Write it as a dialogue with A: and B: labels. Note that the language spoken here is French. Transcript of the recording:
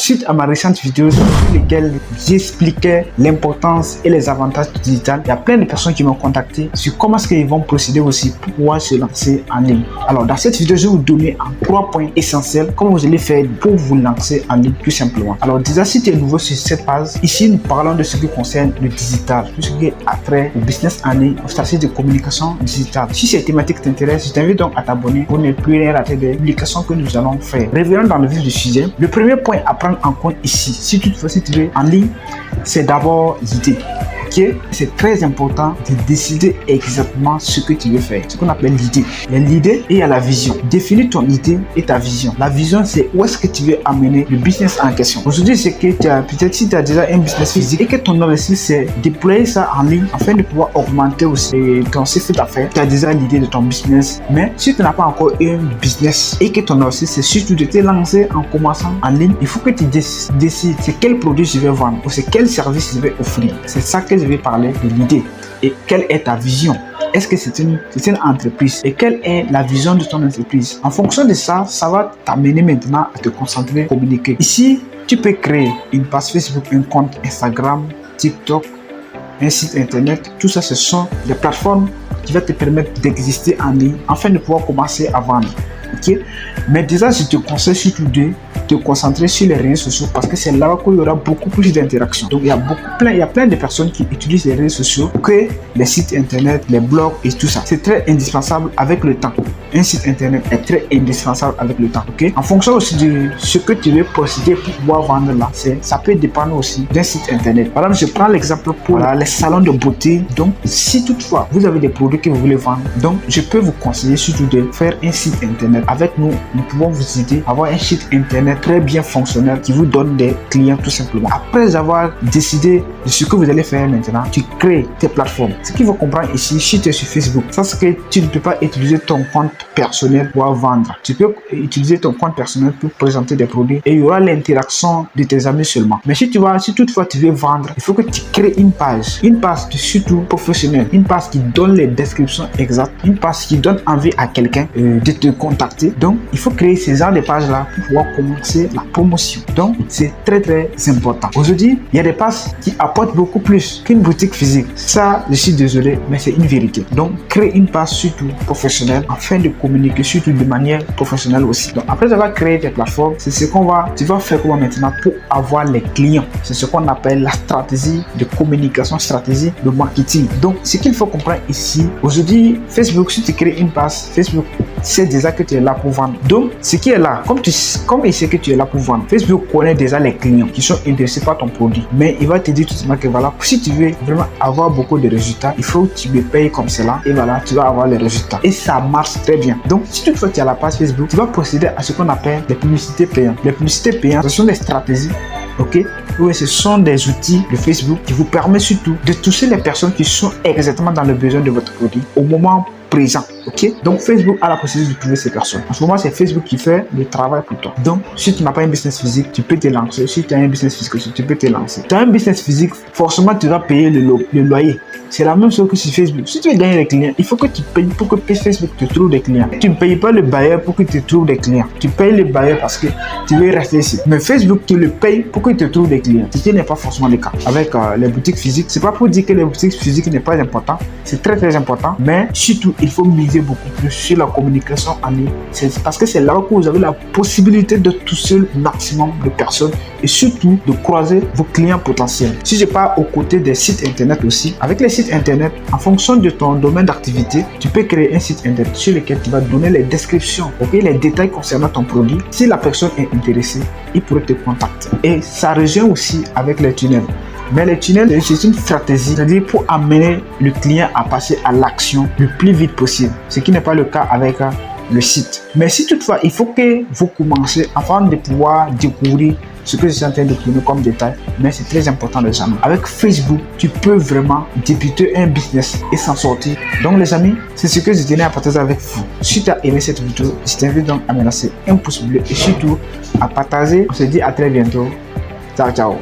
A: suite à ma récente vidéo sur laquelle j'expliquais l'importance et les avantages du digital, il y a plein de personnes qui m'ont contacté sur comment est-ce qu'ils vont procéder aussi pour pouvoir se lancer en ligne. Alors dans cette vidéo, je vais vous donner en 3 points essentiels comment vous allez faire pour vous lancer en ligne tout simplement. Alors déjà, si tu es nouveau sur cette page, ici nous parlons de ce qui concerne le digital, tout ce qui est attrait au business en ligne, aux stratégies de communication digitale. Si ces thématiques t'intéressent, je t'invite donc à t'abonner pour ne plus rien rater des publications que nous allons faire. Revenons dans le vif du sujet. Le premier point à prendre en compte ici, si toutefois si tu es en ligne, c'est d'abord l'idée. Okay? C'est très important de décider exactement ce que tu veux faire, ce qu'on appelle l'idée. Il y a l'idée et il y a la vision. Définis ton idée et ta vision. La vision, c'est où est-ce que tu veux amener le business en question. Aujourd'hui, c'est que peut-être si tu as déjà un business physique et que ton objectif c'est déployer ça en ligne afin de pouvoir augmenter aussi ton chiffre d'affaires. Tu as déjà l'idée de ton business, mais si tu n'as pas encore un business et que ton objectif c'est surtout de te lancer en commençant en ligne, il faut que tu décides c'est quel produit je vais vendre ou c'est quel service je vais offrir. C'est ça que je vais parler de l'idée. Et quelle est ta vision? Est-ce que c'est une entreprise? Et quelle est la vision de ton entreprise? En fonction de ça, ça va t'amener maintenant à te concentrer, communiquer. Ici, tu peux créer une page Facebook, un compte Instagram, TikTok, un site internet. Tout ça, ce sont des plateformes qui vont te permettre d'exister en ligne afin de pouvoir commencer à vendre. Okay? Mais déjà, je te conseille surtout de te concentrer sur les réseaux sociaux parce que c'est là qu'il y aura beaucoup plus d'interactions. Donc il y a plein de personnes qui utilisent les réseaux sociaux que les sites internet, les blogs et tout ça. C'est très indispensable avec le temps. Un site internet est très indispensable avec le temps. Okay? En fonction aussi de ce que tu veux procéder pour pouvoir vendre là, ça peut dépendre aussi d'un site internet. Par exemple, je prends l'exemple pour les salons de beauté. Donc si toutefois vous avez des produits que vous voulez vendre, donc je peux vous conseiller surtout de faire un site internet. Avec nous, nous pouvons vous aider à avoir un site internet très bien fonctionnel qui vous donne des clients tout simplement. Après avoir décidé de ce que vous allez faire maintenant, tu crées tes plateformes. Ce qu'il faut comprendre ici, si tu es sur Facebook, c'est que tu ne peux pas utiliser ton compte personnel pour vendre. Tu peux utiliser ton compte personnel pour présenter des produits et il y aura l'interaction de tes amis seulement. Mais si toutefois tu veux vendre, il faut que tu crées une page surtout professionnelle, une page qui donne les descriptions exactes, une page qui donne envie à quelqu'un de te contacter. Donc il faut créer ces genres de pages là pour pouvoir commencer la promotion. Donc c'est très important. Aujourd'hui, il y a des pages qui apportent beaucoup plus qu'une boutique physique. Ça, je suis désolé, mais c'est une vérité. Donc crée une page surtout professionnelle afin de communiquer surtout de manière professionnelle aussi. Donc après avoir créé tes plateformes, c'est ce tu vas faire comment maintenant pour avoir les clients. C'est ce qu'on appelle la stratégie de communication, stratégie de marketing. Donc ce qu'il faut comprendre ici, aujourd'hui, Facebook, si tu crées une page Facebook, c'est déjà que tu es là pour vendre. Donc ce qui est là, comme il sait que tu es là pour vendre, Facebook connaît déjà les clients qui sont intéressés par ton produit. Mais il va te dire tout simplement que voilà, si tu veux vraiment avoir beaucoup de résultats, il faut que tu me payes comme cela et voilà, tu vas avoir les résultats. Et ça marche très bien. Donc si toutefois tu as la page Facebook, tu vas procéder à ce qu'on appelle les publicités payantes. Les publicités payantes, ce sont des stratégies. Ok, oui, ce sont des outils de Facebook qui vous permettent surtout de toucher les personnes qui sont exactement dans le besoin de votre produit au moment présent. Ok, donc Facebook a la possibilité de trouver ces personnes. En ce moment, c'est Facebook qui fait le travail pour toi. Donc, si tu n'as pas un business physique, tu peux te lancer. Si tu as un business physique, tu peux te lancer. Tu as un business physique, forcément, tu dois payer le loyer. C'est la même chose que sur Facebook. Si tu veux gagner des clients, il faut que tu payes pour que Facebook te trouve des clients. Tu ne payes pas le bailleur pour qu'il te trouve des clients. Tu payes le bailleur parce que tu veux rester ici. Mais Facebook, tu le payes pour qu'il te trouve des clients. Ce qui n'est pas forcément le cas. Avec les boutiques physiques, c'est pas pour dire que les boutiques physiques n'est pas important. C'est très important. Mais surtout, il faut miser beaucoup plus sur la communication en ligne. C'est parce que c'est là que vous avez la possibilité de toucher le maximum de personnes et surtout de croiser vos clients potentiels. Si je pars aux côtés des sites internet aussi, avec les sites internet, en fonction de ton domaine d'activité, tu peux créer un site internet sur lequel tu vas donner les descriptions, okay, les détails concernant ton produit. Si la personne est intéressée, il pourrait te contacter. Et ça rejoint aussi avec les tunnels. Mais les tunnels, c'est une stratégie, c'est-à-dire pour amener le client à passer à l'action le plus vite possible, ce qui n'est pas le cas avec le site. Mais si toutefois, il faut que vous commencez avant de pouvoir découvrir ce que je suis en train de donner comme détail, mais c'est très important les amis. Avec Facebook, tu peux vraiment débuter un business et s'en sortir. Donc les amis, c'est ce que je tenais à partager avec vous. Si tu as aimé cette vidéo, je t'invite donc à me laisser un pouce bleu et surtout à partager. On se dit à très bientôt. Ciao, ciao.